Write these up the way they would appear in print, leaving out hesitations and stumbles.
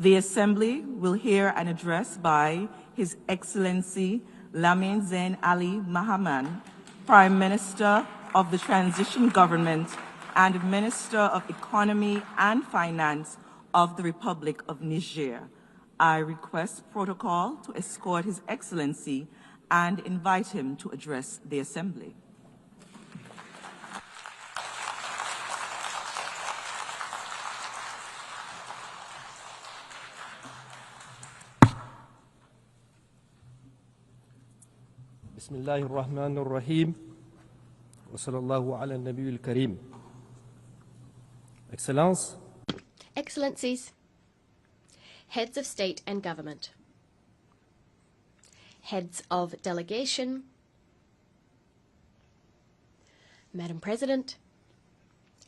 The Assembly will hear an address by His Excellency Lamin Zeine Mahaman, Prime Minister of the Transition Government and Minister of Economy and Finance of the Republic of Niger. I request protocol to escort His Excellency and invite him to address the Assembly. Bismillahir Rahmanir Rahim. Wa sallallahu ala nabiyil kareem. Excellence, Excellencies, Heads of State and Government, Heads of Delegation, Madam President,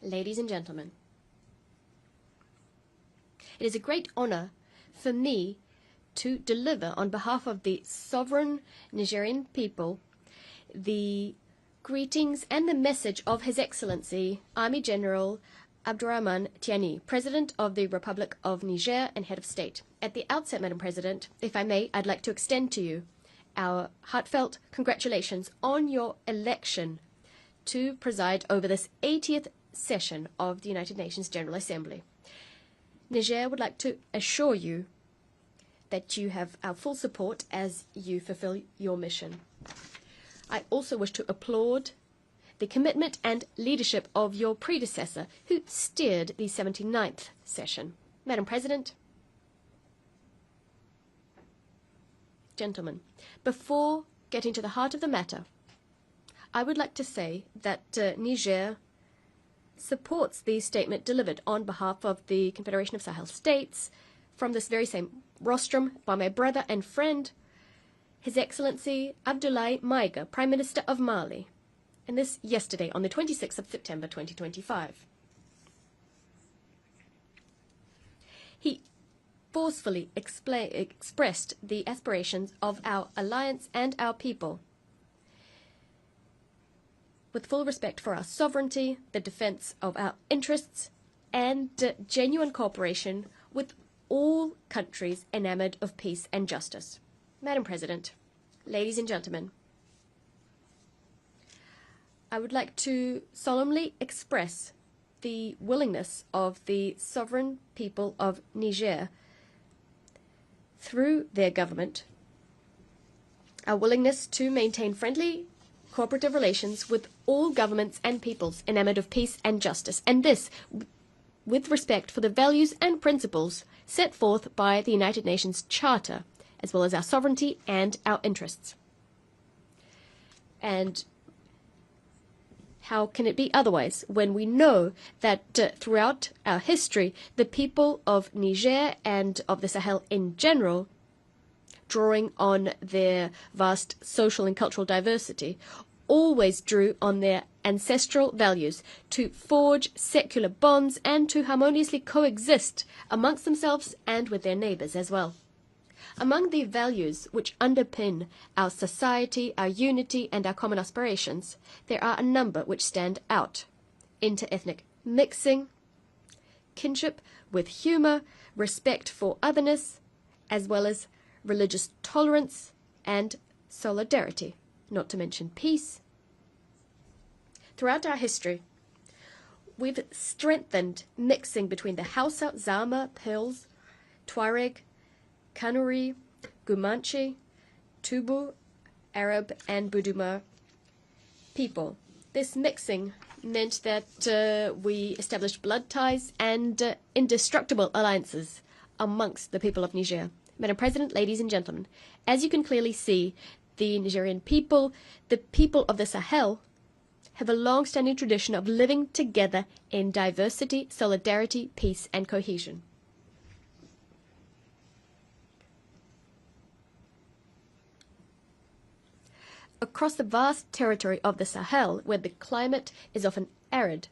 ladies and gentlemen. It is a great honor for me to deliver on behalf of the sovereign Nigerian people the greetings and the message of His Excellency Army General Abdourahmane Tiani, President of the Republic of Niger and Head of State. At the outset, Madam President, if I may, I'd like to extend to you our heartfelt congratulations on your election to preside over this 80th session of the United Nations General Assembly. Niger would like to assure you that you have our full support as you fulfill your mission. I also wish to applaud the commitment and leadership of your predecessor who steered the 79th session. Madam President, gentlemen, before getting to the heart of the matter, I would like to say that Niger supports the statement delivered on behalf of the Confederation of Sahel States from this very same rostrum by my brother and friend, His Excellency Abdoulaye Maïga, Prime Minister of Mali, and this yesterday on the 26th of September 2025. He forcefully expressed the aspirations of our alliance and our people, with full respect for our sovereignty, the defense of our interests, and genuine cooperation with all countries enamored of peace and justice. Madam President, ladies and gentlemen, I would like to solemnly express the willingness of the sovereign people of Niger through their government, our willingness to maintain friendly, cooperative relations with all governments and peoples enamored of peace and justice, and this with respect for the values and principles set forth by the United Nations Charter, as well as our sovereignty and our interests. And how can it be otherwise when we know that throughout our history, the people of Niger and of the Sahel in general, drawing on their vast social and cultural diversity, always drew on their ancestral values to forge secular bonds and to harmoniously coexist amongst themselves and with their neighbors as well. Among the values which underpin our society, our unity, and our common aspirations, there are a number which stand out: inter-ethnic mixing, kinship with humor, respect for otherness, as well as religious tolerance and solidarity, not to mention peace. Throughout our history, we've strengthened mixing between the Hausa, Zama, Pils, Tuareg, Kanuri, Gumanche, Tubu, Arab, and Buduma people. This mixing meant that we established blood ties and indestructible alliances amongst the people of Niger. Madam President, ladies and gentlemen, as you can clearly see, the Nigerian people, the people of the Sahel, have a long-standing tradition of living together in diversity, solidarity, peace, and cohesion. Across the vast territory of the Sahel, where the climate is often arid,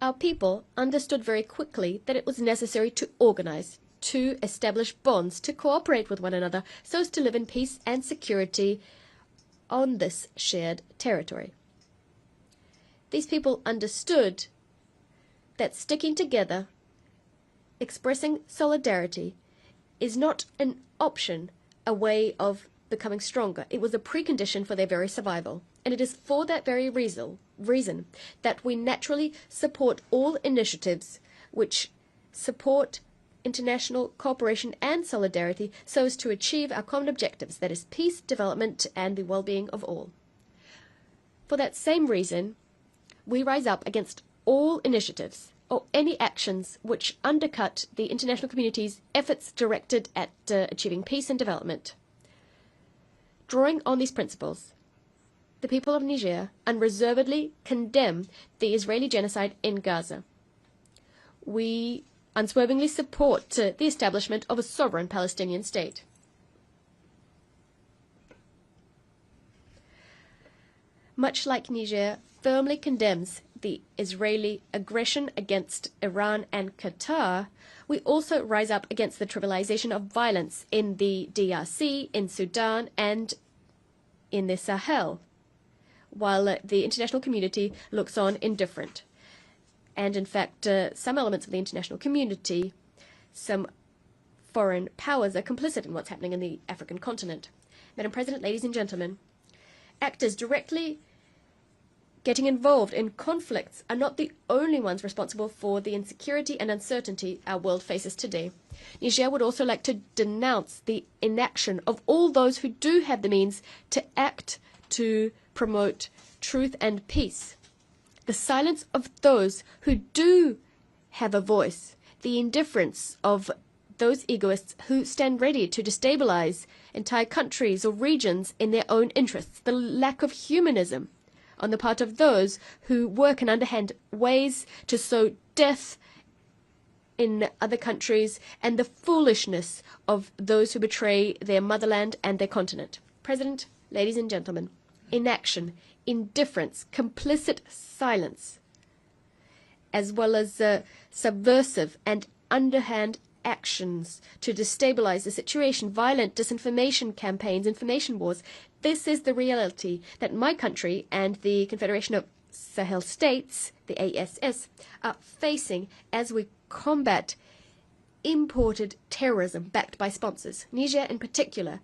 our people understood very quickly that it was necessary to organize, to establish bonds, to cooperate with one another, so as to live in peace and security on this shared territory. These people understood that sticking together expressing solidarity is not an option, a way of becoming stronger. It was a precondition for their very survival. And it is for that very reason that we naturally support all initiatives which support international cooperation and solidarity so as to achieve our common objectives, that is peace, development, and the well-being of all. For that same reason, we rise up against all initiatives or any actions which undercut the international community's efforts directed at achieving peace and development. Drawing on these principles, the people of Niger unreservedly condemn the Israeli genocide in Gaza. We unswervingly support the establishment of a sovereign Palestinian state. Much like Niger firmly condemns the Israeli aggression against Iran and Qatar, we also rise up against the trivialization of violence in the DRC, in Sudan, and in the Sahel, while the international community looks on indifferent. And in fact, some elements of the international community, some foreign powers are complicit in what's happening in the African continent. Madam President, ladies and gentlemen, actors directly getting involved in conflicts are not the only ones responsible for the insecurity and uncertainty our world faces today. Niger would also like to denounce the inaction of all those who do have the means to act to promote truth and peace. The silence of those who do have a voice, the indifference of those egoists who stand ready to destabilize entire countries or regions in their own interests, the lack of humanism on the part of those who work in underhand ways to sow death in other countries, and the foolishness of those who betray their motherland and their continent. President, ladies and gentlemen, inaction, indifference, complicit silence, as well as subversive and underhand actions to destabilize the situation, violent disinformation campaigns, information wars. This is the reality that my country and the Confederation of Sahel States, the ASS, are facing as we combat imported terrorism backed by sponsors. Niger, in particular,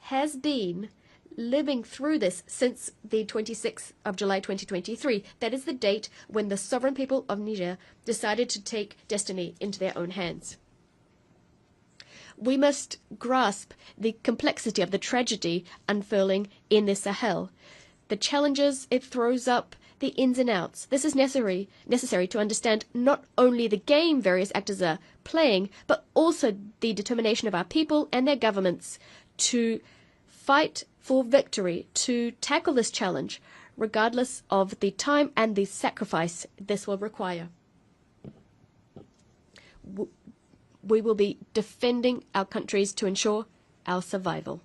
has been living through this since the 26th of July 2023. That is the date when the sovereign people of Niger decided to take destiny into their own hands. We must grasp the complexity of the tragedy unfurling in the Sahel, the challenges it throws up, the ins and outs. This is necessary to understand not only the game various actors are playing, but also the determination of our people and their governments to fight for victory, to tackle this challenge, regardless of the time and the sacrifice this will require. We will be defending our countries to ensure our survival.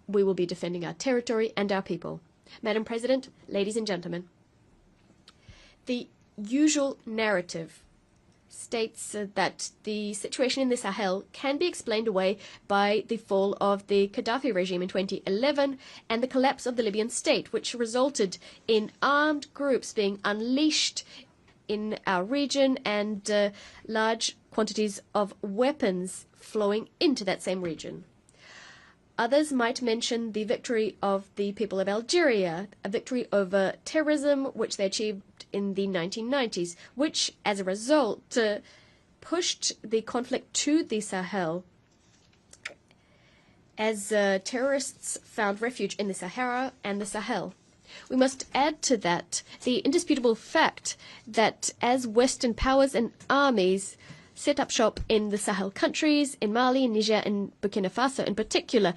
We will be defending our territory and our people. Madam President, ladies and gentlemen, the usual narrative states that the situation in the Sahel can be explained away by the fall of the Gaddafi regime in 2011 and the collapse of the Libyan state, which resulted in armed groups being unleashed in our region and large quantities of weapons flowing into that same region. Others might mention the victory of the people of Algeria, a victory over terrorism which they achieved in the 1990s, which as a result pushed the conflict to the Sahel as terrorists found refuge in the Sahara and the Sahel. We must add to that the indisputable fact that as Western powers and armies set up shop in the Sahel countries, in Mali, Niger, and Burkina Faso in particular,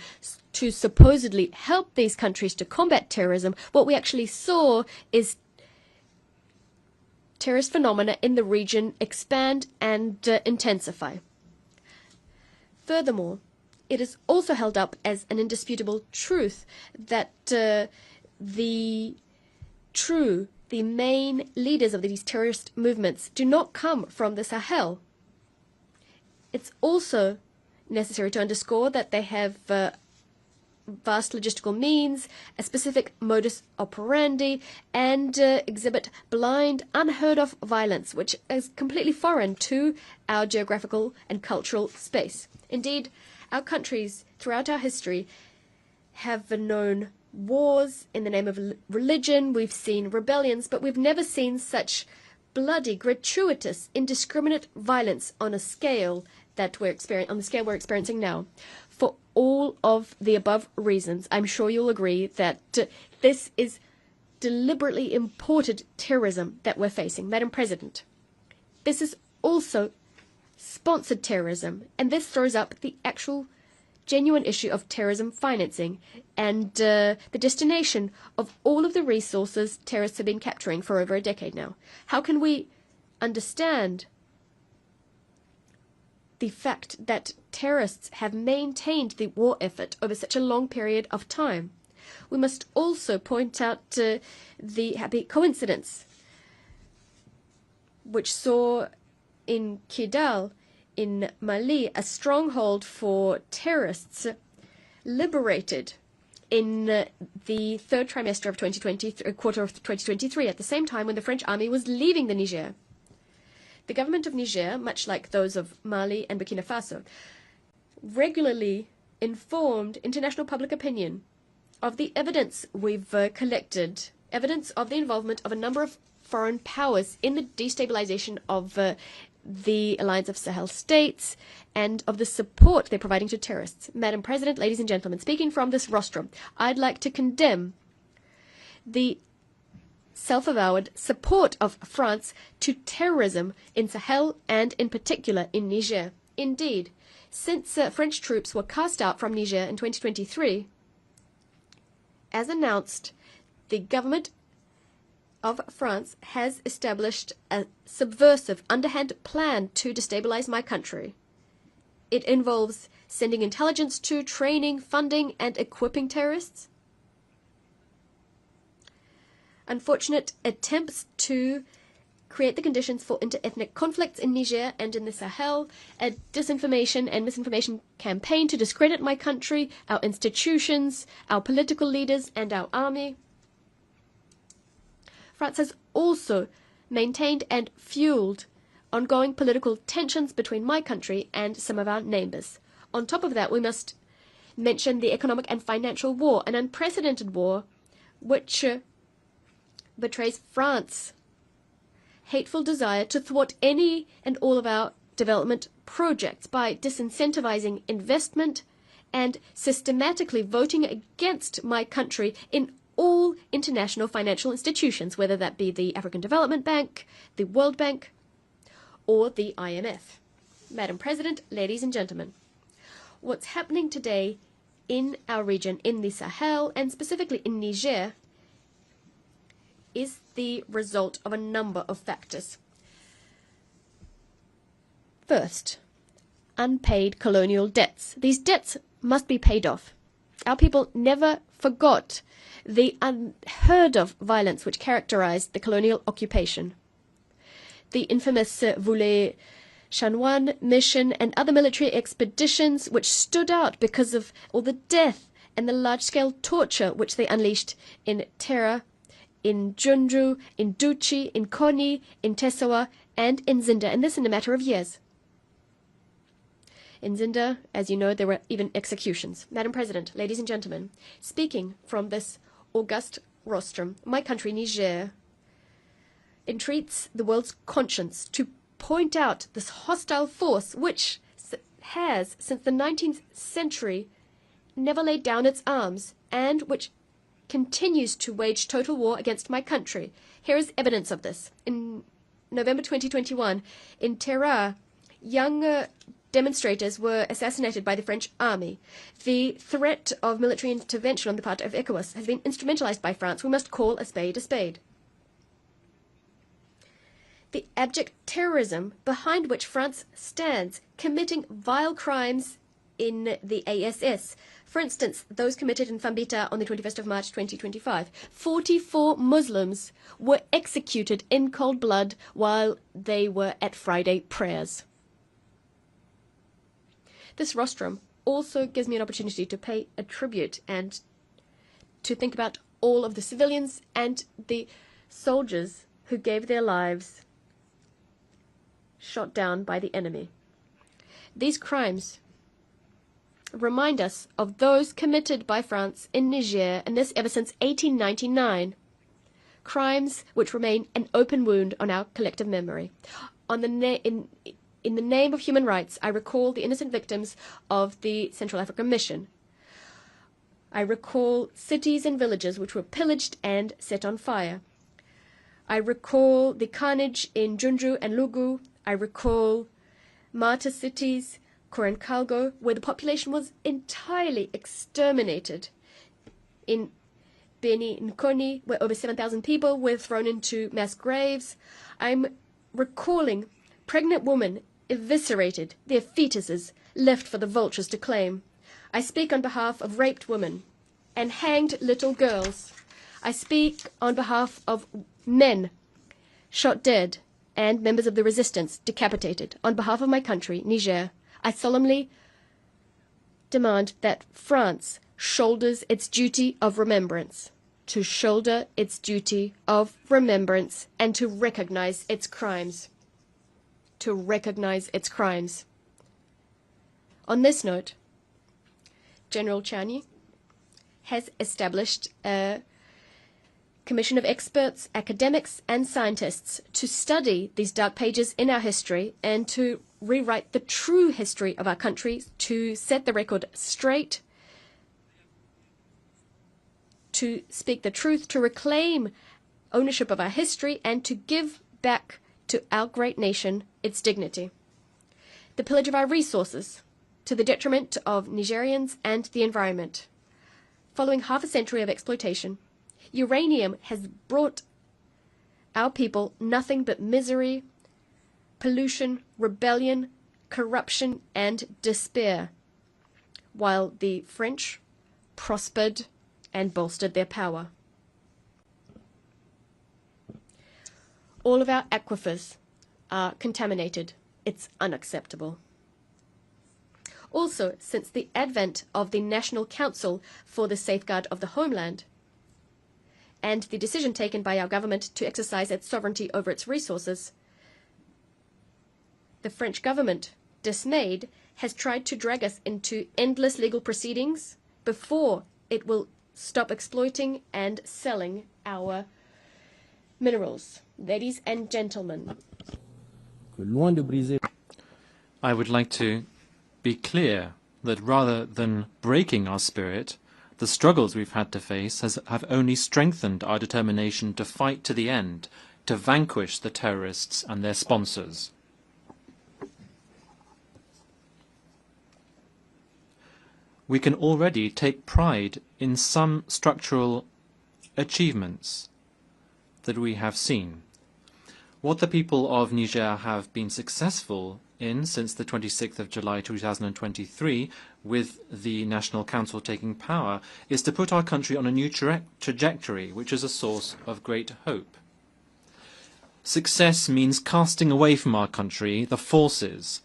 to supposedly help these countries to combat terrorism, what we actually saw is terrorist phenomena in the region expand and intensify. Furthermore, it is also held up as an indisputable truth that the main leaders of these terrorist movements do not come from the Sahel. It's also necessary to underscore that they have vast logistical means, a specific modus operandi, and exhibit blind, unheard-of violence, which is completely foreign to our geographical and cultural space. Indeed, our countries throughout our history have known wars in the name of religion, we've seen rebellions, but we've never seen such bloody, gratuitous, indiscriminate violence on a scale that we're experiencing now. For all of the above reasons, I'm sure you'll agree that this is deliberately imported terrorism that we're facing. Madam President, this is also sponsored terrorism, and this throws up the actual genuine issue of terrorism financing and the destination of all of the resources terrorists have been capturing for over a decade now. How can we understand the fact that terrorists have maintained the war effort over such a long period of time? We must also point out the happy coincidence which saw in Kidal in Mali a stronghold for terrorists liberated in the third trimester of 2020, quarter of 2023, at the same time when the French army was leaving the Niger. The government of Niger, much like those of Mali and Burkina Faso, regularly informed international public opinion of the evidence we've collected, evidence of the involvement of a number of foreign powers in the destabilization of the Alliance of Sahel States and of the support they're providing to terrorists. Madam President, ladies and gentlemen, speaking from this rostrum, I'd like to condemn the self-avowed support of France to terrorism in Sahel and in particular in Niger. Indeed, since French troops were cast out from Niger in 2023, as announced, the government of France has established a subversive, underhand plan to destabilize my country. It involves sending intelligence to, training, funding, and equipping terrorists. Unfortunate attempts to create the conditions for inter-ethnic conflicts in Niger and in the Sahel, a disinformation and misinformation campaign to discredit my country, our institutions, our political leaders, and our army. France has also maintained and fueled ongoing political tensions between my country and some of our neighbors. On top of that, we must mention the economic and financial war, an unprecedented war which betrays France's hateful desire to thwart any and all of our development projects by disincentivizing investment and systematically voting against my country in all international financial institutions, whether that be the African Development Bank, the World Bank, or the IMF. Madam President, ladies and gentlemen, what's happening today in our region, in the Sahel, and specifically in Niger, is the result of a number of factors. First, unpaid colonial debts. These debts must be paid off. Our people never forgot the unheard of violence which characterized the colonial occupation. The infamous Voulez Chanoine mission and other military expeditions which stood out because of all the death and the large-scale torture which they unleashed in Terra, in Junju, in Duchi, in Koni, in Tessawa, and in Zinda, and this in a matter of years. In Zinda, as you know, there were even executions. Madam President, ladies and gentlemen, speaking from this august rostrum, my country, Niger, entreats the world's conscience to point out this hostile force which has, since the 19th century, never laid down its arms and which continues to wage total war against my country. Here is evidence of this. In November 2021, in Terra, young demonstrators were assassinated by the French army. The threat of military intervention on the part of ECOWAS has been instrumentalized by France. We must call a spade a spade. The abject terrorism behind which France stands, committing vile crimes in the ASS. For instance, those committed in Fambita on the 21st of March 2025. 44 Muslims were executed in cold blood while they were at Friday prayers. This rostrum also gives me an opportunity to pay a tribute and to think about all of the civilians and the soldiers who gave their lives shot down by the enemy. These crimes remind us of those committed by France in Niger, and this ever since 1899. Crimes which remain an open wound on our collective memory. In the name of human rights, I recall the innocent victims of the Central African Mission. I recall cities and villages which were pillaged and set on fire. I recall the carnage in Junju and Lugu. I recall martyr cities, Korenkalgo, where the population was entirely exterminated. In Beni Nkoni, where over 7,000 people were thrown into mass graves. I'm recalling pregnant women eviscerated, their fetuses left for the vultures to claim. I speak on behalf of raped women and hanged little girls. I speak on behalf of men shot dead and members of the resistance decapitated. On behalf of my country, Niger, I solemnly demand that France shoulders its duty of remembrance, to shoulder its duty of remembrance and to recognize its crimes. To recognize its crimes. On this note, General Tiani has established a commission of experts, academics, and scientists to study these dark pages in our history and to rewrite the true history of our country, to set the record straight, to speak the truth, to reclaim ownership of our history, and to give back to our great nation its dignity. The pillage of our resources, to the detriment of Nigerians and the environment. Following half a century of exploitation, uranium has brought our people nothing but misery, pollution, rebellion, corruption, and despair, while the French prospered and bolstered their power. All of our aquifers are contaminated. It's unacceptable. Also, since the advent of the National Council for the Safeguard of the Homeland and the decision taken by our government to exercise its sovereignty over its resources, the French government, dismayed, has tried to drag us into endless legal proceedings before it will stop exploiting and selling our minerals. Ladies and gentlemen, I would like to be clear that rather than breaking our spirit, the struggles we've had to face have only strengthened our determination to fight to the end, to vanquish the terrorists and their sponsors. We can already take pride in some structural achievements that we have seen. What the people of Niger have been successful in since the 26th of July 2023, with the National Council taking power, is to put our country on a new trajectory, which is a source of great hope. Success means casting away from our country the forces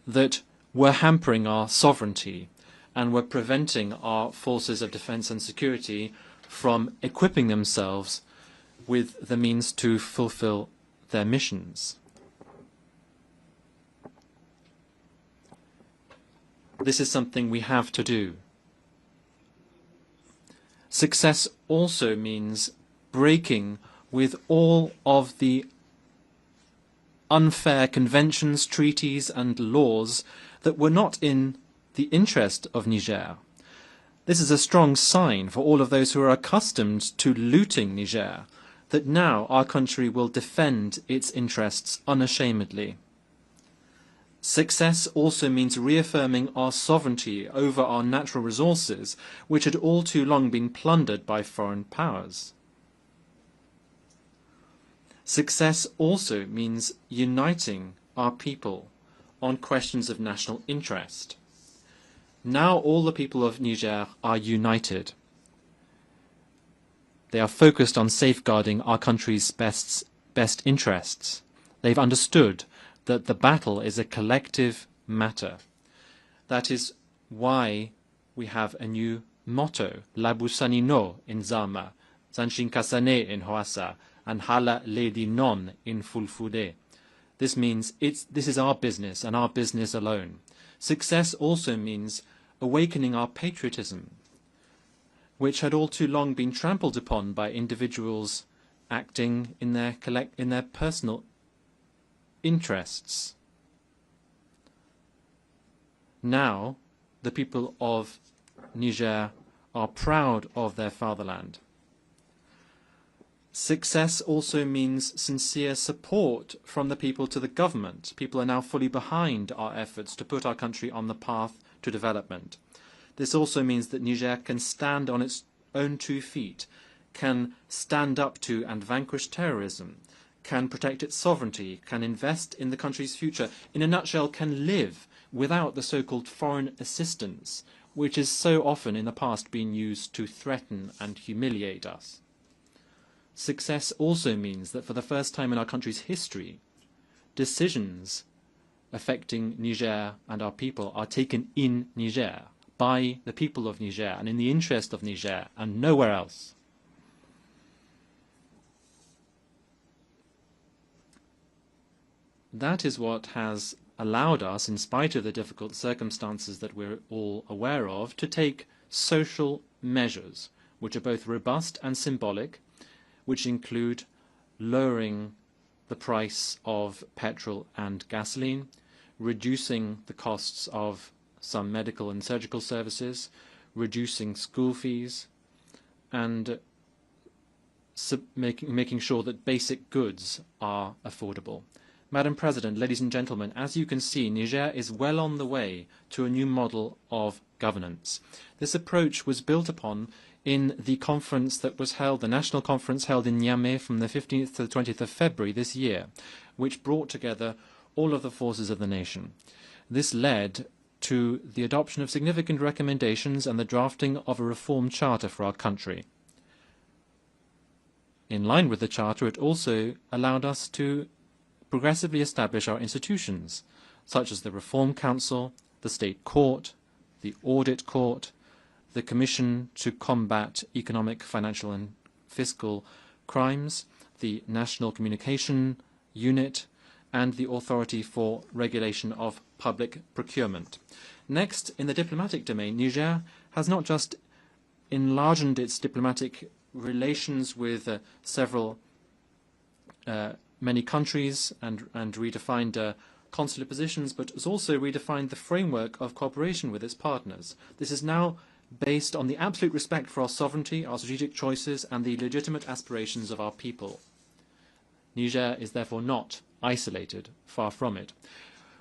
that were hampering our sovereignty and were preventing our forces of defence and security from equipping themselves with the means to fulfill their missions. This is something we have to do. Success also means breaking with all of the unfair conventions, treaties and laws that were not in the interest of Niger. This is a strong sign for all of those who are accustomed to looting Niger, that now our country will defend its interests unashamedly. Success also means reaffirming our sovereignty over our natural resources, which had all too long been plundered by foreign powers. Success also means uniting our people on questions of national interest. Now all the people of Niger are united. They are focused on safeguarding our country's best interests. They've understood that the battle is a collective matter. That is why we have a new motto, Labusani no in Zama, Zanshinkasane in Hoasa, and Hala Ledi non in Fulfude. This means this is our business and our business alone. Success also means awakening our patriotism, which had all too long been trampled upon by individuals acting in their personal interests. Now, the people of Niger are proud of their fatherland. Success also means sincere support from the people to the government. People are now fully behind our efforts to put our country on the path to development. This also means that Niger can stand on its own 2 feet, can stand up to and vanquish terrorism, can protect its sovereignty, can invest in the country's future, in a nutshell, can live without the so-called foreign assistance, which is so often in the past been used to threaten and humiliate us. Success also means that for the first time in our country's history, decisions affecting Niger and our people are taken in Niger, by the people of Niger, and in the interest of Niger, and nowhere else. That is what has allowed us, in spite of the difficult circumstances that we're all aware of, to take social measures, which are both robust and symbolic, which include lowering the price of petrol and gasoline, reducing the costs of some medical and surgical services, reducing school fees, and making sure that basic goods are affordable. Madam President, ladies and gentlemen, as you can see, Niger is well on the way to a new model of governance. This approach was built upon in the conference that was held, the national conference held in Niamey from the 15th to the 20th of February this year, which brought together all of the forces of the nation. This led to the adoption of significant recommendations and the drafting of a reform charter for our country. In line with the charter, it also allowed us to progressively establish our institutions, such as the Reform Council, the State Court, the Audit Court, the Commission to Combat Economic, Financial and Fiscal Crimes, the National Communication Unit, and the Authority for Regulation of Public Procurement. Next, in the diplomatic domain, Niger has not just enlarged its diplomatic relations with many countries and redefined consular positions, but has also redefined the framework of cooperation with its partners. This is now based on the absolute respect for our sovereignty, our strategic choices, and the legitimate aspirations of our people. Niger is therefore not isolated, far from it.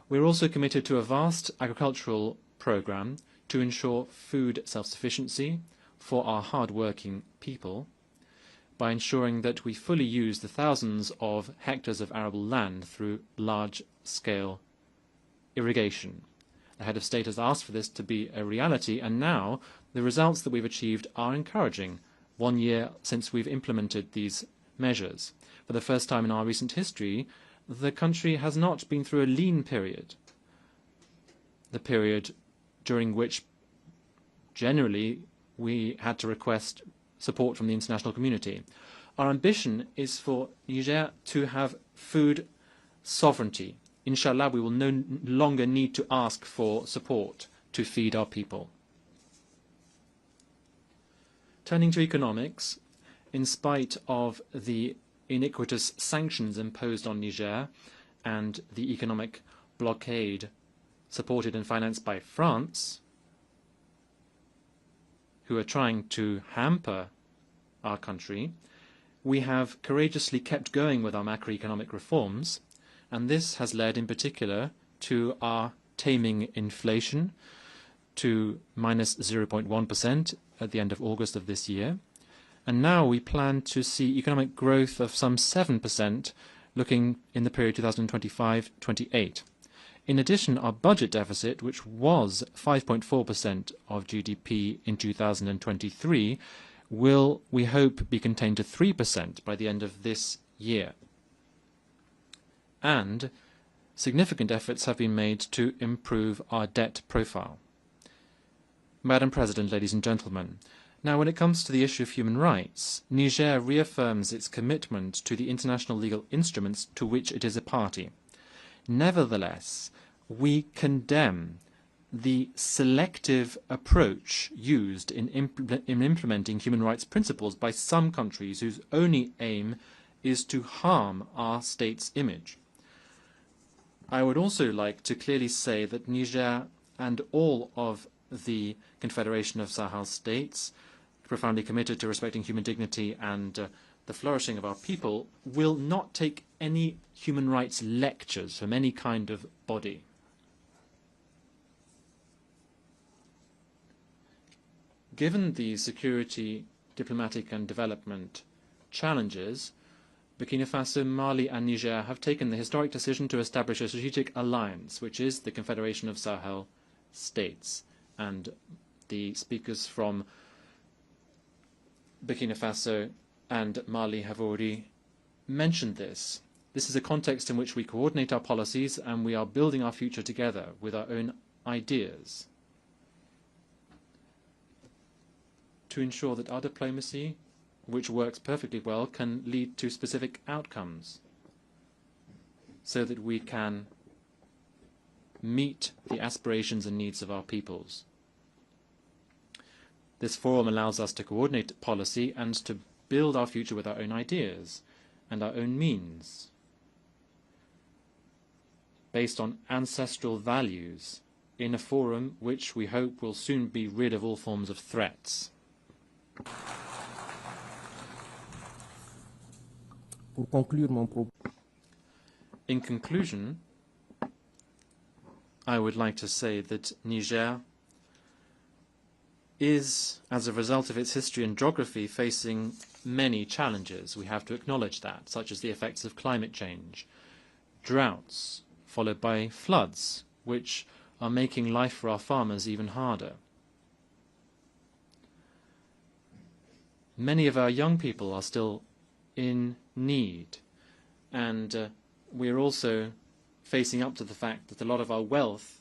We are also committed to a vast agricultural program to ensure food self-sufficiency for our hard-working people, by ensuring that we fully use the thousands of hectares of arable land through large-scale irrigation. The head of state has asked for this to be a reality, and now the results that we've achieved are encouraging, 1 year since we've implemented these measures. For the first time in our recent history, the country has not been through a lean period, the period during which generally we had to request support from the international community. Our ambition is for Niger to have food sovereignty. Inshallah, we will no longer need to ask for support to feed our people. Turning to economics, in spite of the iniquitous sanctions imposed on Niger and the economic blockade supported and financed by France, who are trying to hamper our country, we have courageously kept going with our macroeconomic reforms, and this has led in particular to our taming inflation to minus 0.1% at the end of August of this year. And now we plan to see economic growth of some 7% looking in the period 2025-28. In addition, our budget deficit, which was 5.4% of GDP in 2023, will, we hope, be contained to 3% by the end of this year. And significant efforts have been made to improve our debt profile. Madam President, ladies and gentlemen, now when it comes to the issue of human rights, Niger reaffirms its commitment to the international legal instruments to which it is a party. Nevertheless, we condemn the selective approach used in implementing human rights principles by some countries whose only aim is to harm our state's image. I would also like to clearly say that Niger and all of the Confederation of Sahel States, profoundly committed to respecting human dignity and the flourishing of our people, will not take any human rights lectures from any kind of body. Given the security, diplomatic and development challenges, Burkina Faso, Mali and Niger have taken the historic decision to establish a strategic alliance, which is the Confederation of Sahel States. And the speakers from Burkina Faso and Mali have already mentioned this. This is a context in which we coordinate our policies and we are building our future together with our own ideas to ensure that our diplomacy, which works perfectly well, can lead to specific outcomes so that we can meet the aspirations and needs of our peoples. This forum allows us to coordinate policy and to build our future with our own ideas and our own means, based on ancestral values, in a forum which we hope will soon be rid of all forms of threats. In conclusion, I would like to say that Niger is, as a result of its history and geography, facing many challenges. We have to acknowledge that, such as the effects of climate change, droughts, followed by floods, which are making life for our farmers even harder. Many of our young people are still in need, and we are also facing up to the fact that a lot of our wealth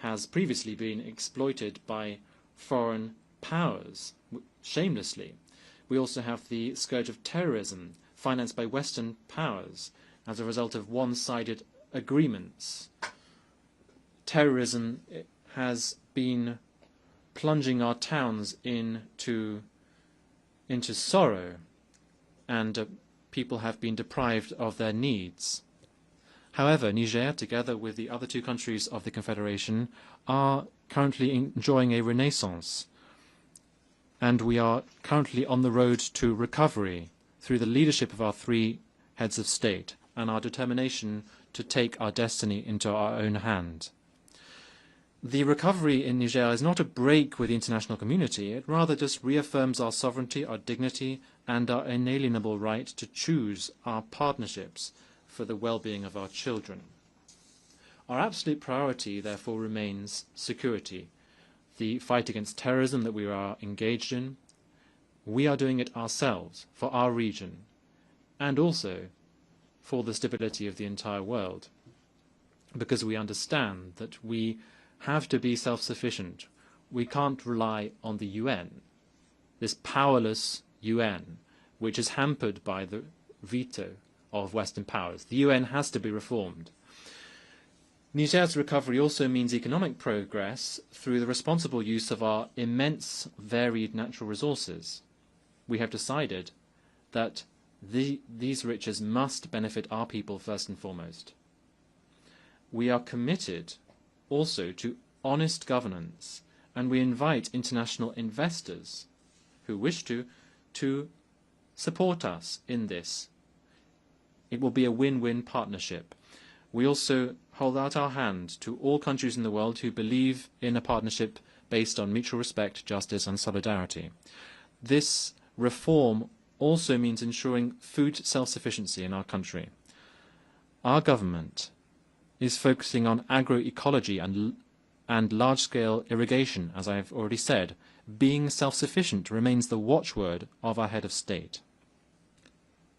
has previously been exploited by foreign powers, shamelessly. We also have the scourge of terrorism, financed by Western powers as a result of one-sided agreements. Terrorism has been plunging our towns into sorrow, and people have been deprived of their needs. However, Niger, together with the other two countries of the Confederation, are currently enjoying a renaissance, and we are currently on the road to recovery through the leadership of our three heads of state and our determination to take our destiny into our own hand. The recovery in Niger is not a break with the international community. It rather just reaffirms our sovereignty, our dignity, and our inalienable right to choose our partnerships for the well-being of our children. Our absolute priority, therefore, remains security. The fight against terrorism that we are engaged in, we are doing it ourselves, for our region, and also for the stability of the entire world, because we understand that we have to be self-sufficient. We can't rely on the UN, this powerless UN, which is hampered by the veto of Western powers. The UN has to be reformed. Niger's recovery also means economic progress through the responsible use of our immense varied natural resources. We have decided that these riches must benefit our people first and foremost. We are committed also to honest governance, and we invite international investors who wish to support us in this. It will be a win-win partnership. We also hold out our hand to all countries in the world who believe in a partnership based on mutual respect, justice and solidarity. This reform also means ensuring food self-sufficiency in our country. Our government is focusing on agroecology and large-scale irrigation, as I have already said. Being self-sufficient remains the watchword of our head of state.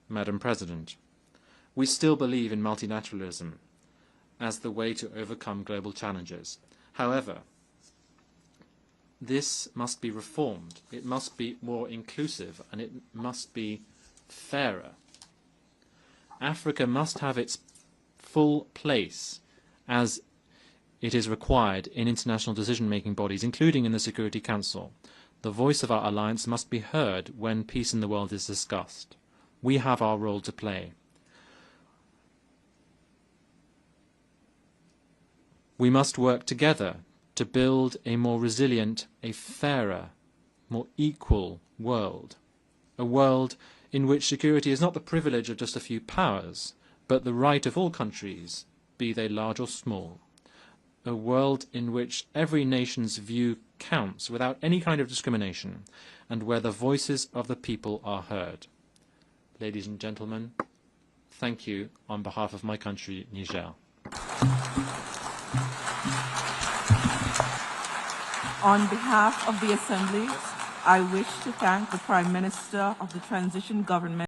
Madam President, we still believe in multilateralism as the way to overcome global challenges. However, this must be reformed. It must be more inclusive, and it must be fairer. Africa must have its full place as it is required in international decision-making bodies, including in the Security Council. The voice of our alliance must be heard when peace in the world is discussed. We have our role to play. We must work together to build a more resilient, a fairer, more equal world. A world in which security is not the privilege of just a few powers, but the right of all countries, be they large or small. A world in which every nation's view counts without any kind of discrimination, and where the voices of the people are heard. Ladies and gentlemen, thank you on behalf of my country, Niger. On behalf of the Assembly, I wish to thank the Prime Minister of the Transition Government